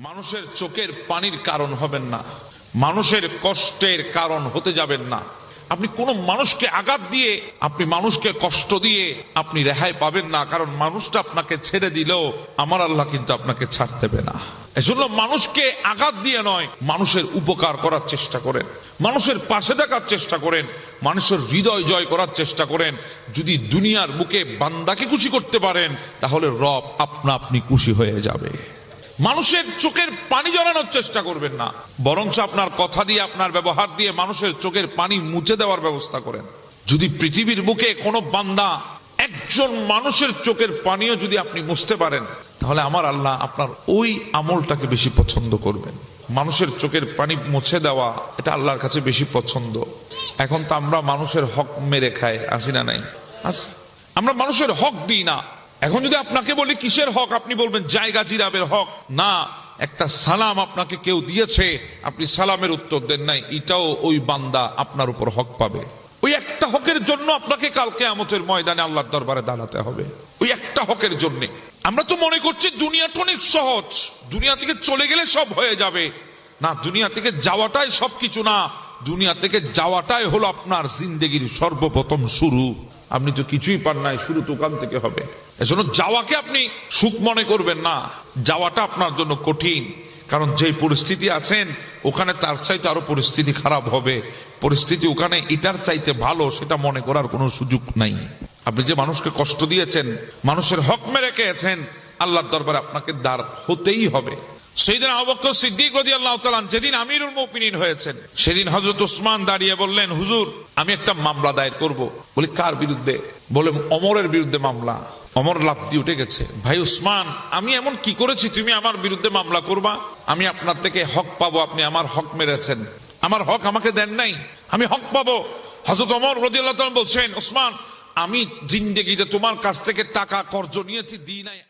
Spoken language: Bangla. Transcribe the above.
মানুষের চোখের পানির কারণ হবেন না, মানুষের কষ্টের কারণ হতে যাবেন না। আপনি কোনো মানুষকে আঘাত দিয়ে, আপনি মানুষকে কষ্ট দিয়ে আপনি রেহাই পাবেন না, কারণ মানুষটা আপনাকে ছেড়ে দিলেও আমার আল্লাহ কিন্তু আপনাকে ছাড় দেবে না। এজন্য মানুষকে আঘাত দিয়ে নয়, মানুষের উপকার করার চেষ্টা করেন, মানুষের পাশে থাকার চেষ্টা করেন, মানুষের হৃদয় জয় করার চেষ্টা করেন। যদি দুনিয়ার বুকে বান্দাকে খুশি করতে পারেন, তাহলে রব আপনি খুশি হয়ে যাবে। মানুষের চোখের পানি জড়ানোর চেষ্টা করবেন না, বরঞ্চ আপনার কথা দিয়ে, আপনার ব্যবহার দিয়ে মানুষের চোখের পানি মুছে দেওয়ার ব্যবস্থা করেন। যদি পৃথিবীর বুকে কোনো বান্দা একজন মানুষের চোখের পানিও যদি আপনি মুছতে পারেন, তাহলে আমার আল্লাহ আপনার ওই আমলটাকে বেশি পছন্দ করবেন। মানুষের চোখের পানি মুছে দেওয়া, এটা আল্লাহর কাছে বেশি পছন্দ। এখন তো আমরা মানুষের হক মেরে খাই, আসি না নাই? আমরা মানুষের হক দিই না। এখন যদি আপনাকে বলি কিসের হক, আপনি বলবেন জায়গা জিরাবের হক না। একটা সালাম আপনাকে কেউ দিয়েছে, আপনি সালামের উত্তর দেন নাই, এটাও ওই বান্দা আপনার উপর হক পাবে। ওই একটা হকের জন্য আপনাকে কাল কিয়ামতের ময়দানে আল্লাহর দরবারে দাঁড়াতে হবে, ওই একটা হকের জন্য। আমরা তো মনে করছি দুনিয়াটা অনেক সহজ, দুনিয়া থেকে চলে গেলে সব হয়ে যাবে। না, দুনিয়া থেকে যাওয়াটাই সবকিছু না, দুনিয়া থেকে যাওয়াটাই হলো আপনার জিন্দেগির সর্বপ্রথম শুরু। আপনি তো কিছুই পান নাই, শুরু তো ওখান থেকে হবে। এজন্য যাওয়াকে আপনি সুখ মনে করবেন না, যাওয়াটা আপনার জন্য কঠিন। কারণ যে পরিস্থিতি আছেন ওখানে তার চাইতে আরো পরিস্থিতি খারাপ হবে, পরিস্থিতি ওখানে এটার চাইতে ভালো, সেটা মনে করার কোনো সুযোগ নাই। আপনি যে মানুষকে কষ্ট দিয়েছেন, মানুষের হক মেরে খেয়েছেন, আল্লাহর দরবারে আপনাকে দাঁড় হতেই হবে। সাইয়েদনা আবু বকর সিদ্দিক রাদিয়াল্লাহু তাআলা যেদিন আমিরুল মুমিনিন হয়েছেন, সেদিন হযরত ওসমান দাঁড়িয়ে বললেন, হুজুর আমি একটা মামলা দায়ের করব। বলি কার বিরুদ্ধে? বলে ওমরের বিরুদ্ধে মামলা। ওমর লাফ দিয়ে উঠে গেছে, ভাই ওসমান আমি এমন কি করেছি তুমি আমার বিরুদ্ধে মামলা করবা? আমি আপনার থেকে হক পাবো, আপনি আমার হক মেরেছেন, আমার হক আমাকে দেন নাই, আমি হক পাবো। হযরত ওমর রাদিয়াল্লাহু তাআলা বলছেন, ওসমান আমি জিন্দেগিতে তোমার কাছ থেকে টাকা কর্জ নিয়েছি, দিই নাই।